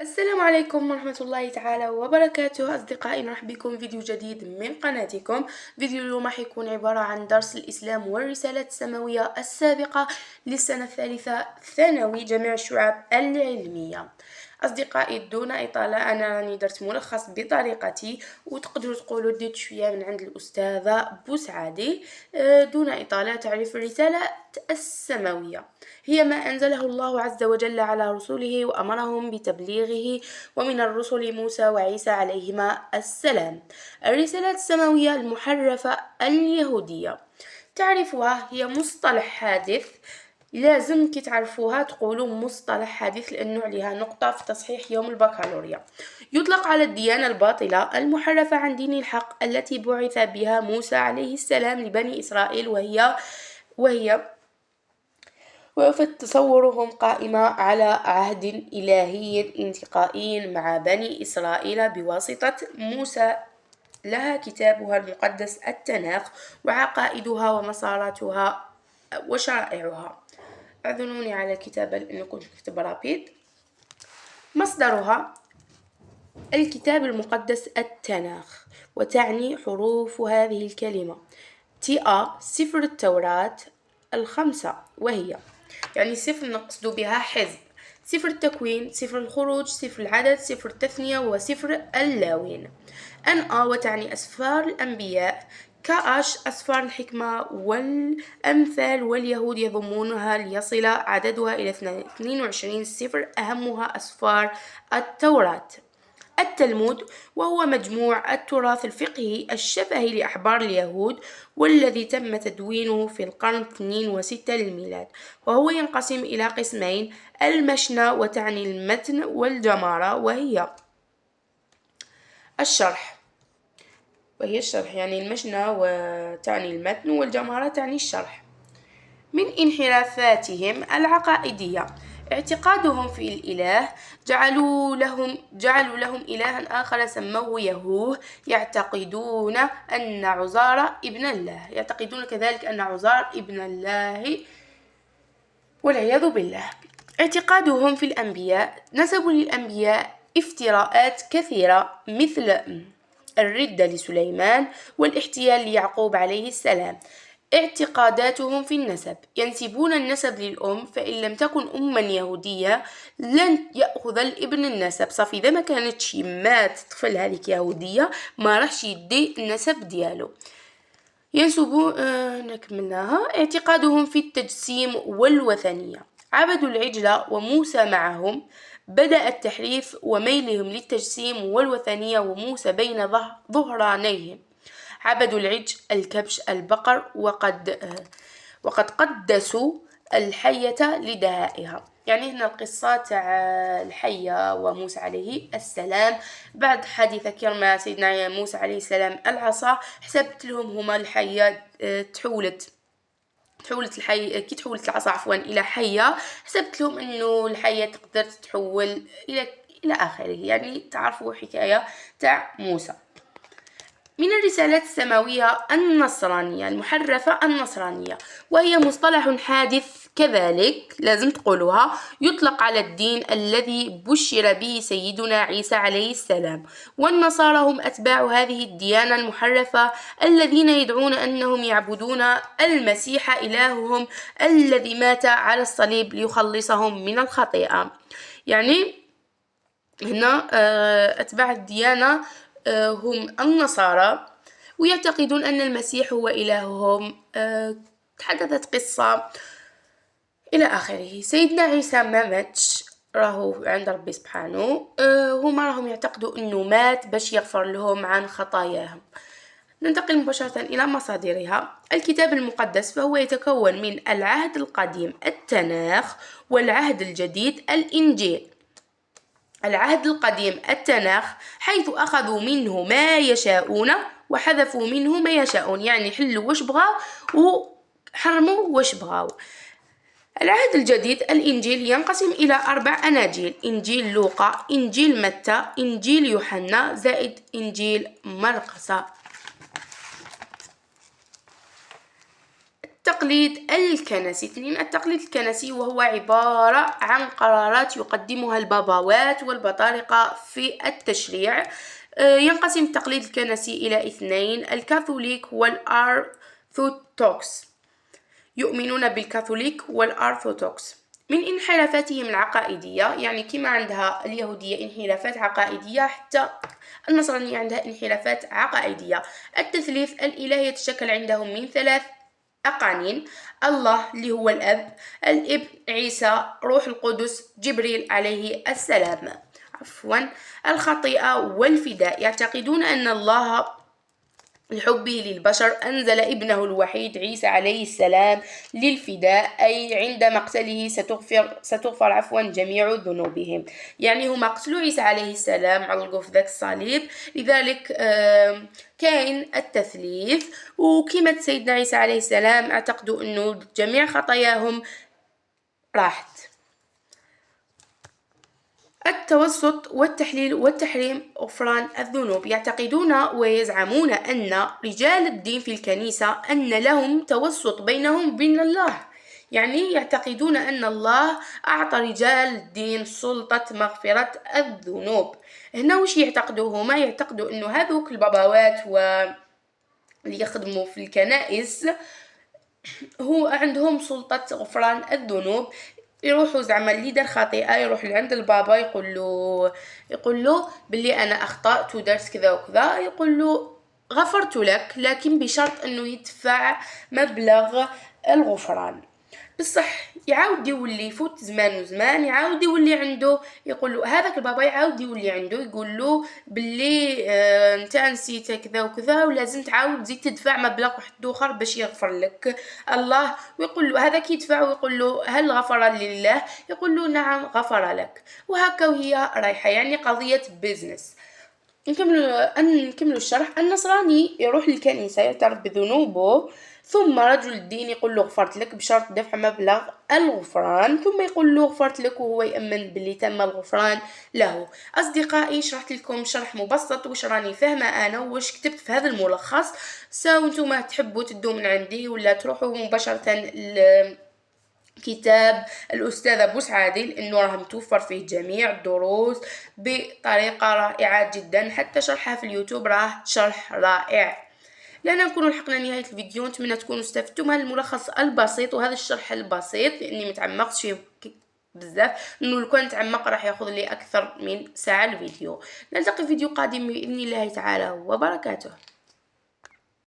السلام عليكم ورحمة الله تعالى وبركاته أصدقائي، نرحب بكم فيديو جديد من قناتكم. فيديو اليوم راح يكون عبارة عن درس الإسلام والرسالة السماوية السابقة للسنة الثالثة ثانوي جامع الشعب العلمية. أصدقائي دون إطالة أنا راني درت ملخص بطريقتي، وتقدروا تقولوا ديت شوية من عند الأستاذة بوسعادي. دون إطالة، تعريف الرسالة السماوية هي ما أنزله الله عز وجل على رسله وأمرهم بتبليغه، ومن الرسل موسى وعيسى عليهما السلام. الرسالات السماوية المحرفة اليهودية، تعرفها هي مصطلح حادث، لازم كي تعرفوها تقولوا مصطلح حادث لأنه عليها نقطة في تصحيح يوم البكالوريا. يطلق على الديانة الباطلة المحرفة عن دين الحق التي بعث بها موسى عليه السلام لبني إسرائيل، وهي تصورهم قائمة على عهد إلهي انتقائي مع بني إسرائيل بواسطة موسى، لها كتابها المقدس التناخ وعقائدها ومساراتها وشرائعها. اعذروني على الكتابة لأنه كنت أكتب رابيد. مصدرها الكتاب المقدس التناخ، وتعني حروف هذه الكلمة سفر التوراة الخمسة، وهي يعني صفر نقصد بها حزب: صفر التكوين، صفر الخروج، صفر العدد، صفر التثنية، وصفر اللاوين. وتعني أسفار الأنبياء. أسفار الحكمة والأمثال، واليهود يضمونها ليصل عددها إلى 22 صفر، أهمها أسفار التوراة. التلمود، وهو مجموع التراث الفقهي الشفهي لأحبار اليهود، والذي تم تدوينه في القرن 2 و6 للميلاد، وهو ينقسم إلى قسمين: المشنى وتعني المتن، والجمارة الشرح الشرح، يعني المشنى وتعني المتن، والجمارة تعني الشرح. من انحرافاتهم العقائدية اعتقادهم في الإله، جعلوا لهم إلها آخر سموه يهوه، يعتقدون أن عزار ابن الله، يعتقدون كذلك أن عزار ابن الله والعياذ بالله. اعتقادهم في الأنبياء، نسبوا للأنبياء افتراءات كثيرة مثل الردة لسليمان والاحتيال ليعقوب عليه السلام. اعتقاداتهم في النسب، ينسبون النسب للأم، فإن لم تكن أما يهودية لن يأخذ الابن النسب. صافي إذا ما كانتش مات طفل هذيك يهودية ما راحش يدي النسب ديالو. ينسبون نكملناها. اعتقادهم في التجسيم والوثنية، عبدوا العجل وموسى معهم. بدأ التحريف وميلهم للتجسيم والوثنية وموسى بين ظهرانيهم. عبدوا العجل، الكبش، البقر، وقد قدسوا الحية لدهائها. يعني هنا القصة تاع الحية وموسى عليه السلام. بعد حادثة كرمة سيدنا موسى عليه السلام العصا، حسبت لهم هما الحية تحولت الحية، كي تحولت العصا عفوا إلى حية، حسبت لهم إنه الحية تقدر تتحول إلى آخره. يعني تعرفوا حكاية تاع موسى. من الرسالات السماوية النصرانية المحرفة النصرانية، وهي مصطلح حادث كذلك لازم تقولوها، يطلق على الدين الذي بشر به سيدنا عيسى عليه السلام. والنصارى هم أتباع هذه الديانة المحرفة الذين يدعون أنهم يعبدون المسيح إلههم الذي مات على الصليب ليخلصهم من الخطيئة. يعني هنا أتباع الديانة هم النصارى، ويعتقدون أن المسيح هو إلههم. تحدثت قصة إلى آخره. سيدنا عيسى ما ماتش، راهو عند ربي سبحانه. هما راهم يعتقدوا أنه مات باش يغفر لهم عن خطاياهم. ننتقل مباشرة إلى مصادرها. الكتاب المقدس فهو يتكون من العهد القديم التناخ والعهد الجديد الإنجيل. العهد القديم التناخ حيث أخذوا منه ما يشاءون وحذفوا منه ما يشاءون، يعني حلوا واش بغاو وحرموا واش بغاو. العهد الجديد الإنجيل ينقسم إلى 4 أناجيل: إنجيل لوقا، إنجيل متى، إنجيل يوحنا، زائد إنجيل مرقس. التقليد الكنسي. 2. التقليد الكنسي، وهو عبارة عن قرارات يقدمها البابوات والبطارقة في التشريع. ينقسم التقليد الكنسي إلى 2: الكاثوليك والأرثوذكس. يؤمنون بالكاثوليك والأرثوذكس من انحرافاتهم العقائدية، يعني كما عندها اليهودية انحرافات عقائدية، حتى النصرانية عندها انحرافات عقائدية. التثليث الإلهي يتشكل عندهم من 3 أقانيم: الله اللي هو الأب، الابن عيسى، روح القدس جبريل عليه السلام. الخطيئة والفداء، يعتقدون أن الله لحبه للبشر أنزل ابنه الوحيد عيسى عليه السلام للفداء، أي عند مقتله ستغفر جميع ذنوبهم. يعني هما قتلوا عيسى عليه السلام، علقوا في ذاك الصليب، لذلك كاين التثليث. وكما سيدنا عيسى عليه السلام اعتقدوا أنه جميع خطاياهم راحت. التوسط والتحليل والتحريم، غفران الذنوب، يعتقدون ويزعمون أن رجال الدين في الكنيسة أن لهم توسط بينهم وبين الله، يعني يعتقدون أن الله أعطى رجال الدين سلطة مغفرة الذنوب. هنا وش يعتقدوا هما؟ يعتقدوا أنه هذوك البابوات اللي يخدموا في الكنائس هو عندهم سلطة غفران الذنوب. يروحوا زعما اللي دار خطيئة يروح لعند البابا يقول له باللي أنا أخطأت ودرت كذا وكذا، يقول له غفرت لك، لكن بشرط أنه يدفع مبلغ الغفران. بصح يعاود يولي يفوت زمان وزمان، يعاود يولي عنده، يقول له هذاك البابا يعاود يولي عنده يقول له باللي انت نسيت كذا وكذا ولازم تعاود تزيد تدفع مبلغ واحد اخر باش يغفر لك الله. ويقول له هذاك يدفع ويقول له هل غفر لله؟ يقول له نعم غفر لك. وهكا وهي رايحة، يعني قضية بيزنس. نكملوا الشرح. النصراني يروح للكنيسة يعترف بذنوبه، ثم رجل الدين يقول له غفرت لك بشرط دفع مبلغ الغفران، ثم يقول له غفرت لك وهو يأمن باللي تم الغفران له. أصدقائي شرحت لكم شرح مبسط وش راني فاهمة أنا وش كتبت في هذا الملخص. وانتم تحبوا تدوا من عندي ولا تروحوا مباشرة كتاب الأستاذة بوسعادي، لأنه راه متوفر فيه جميع الدروس بطريقة رائعة جدا، حتى شرحها في اليوتيوب راه شرح رائع. لأننا نكون لحقنا نهاية الفيديو، نتمنى تكونوا استفدتم من الملخص البسيط وهذا الشرح البسيط، لأني متعمقتش فيه بزاف، لأنه لو كان تعمق راح ياخذ لي أكثر من ساعة الفيديو. نلتقي في فيديو قادم بإذن الله تعالى وبركاته.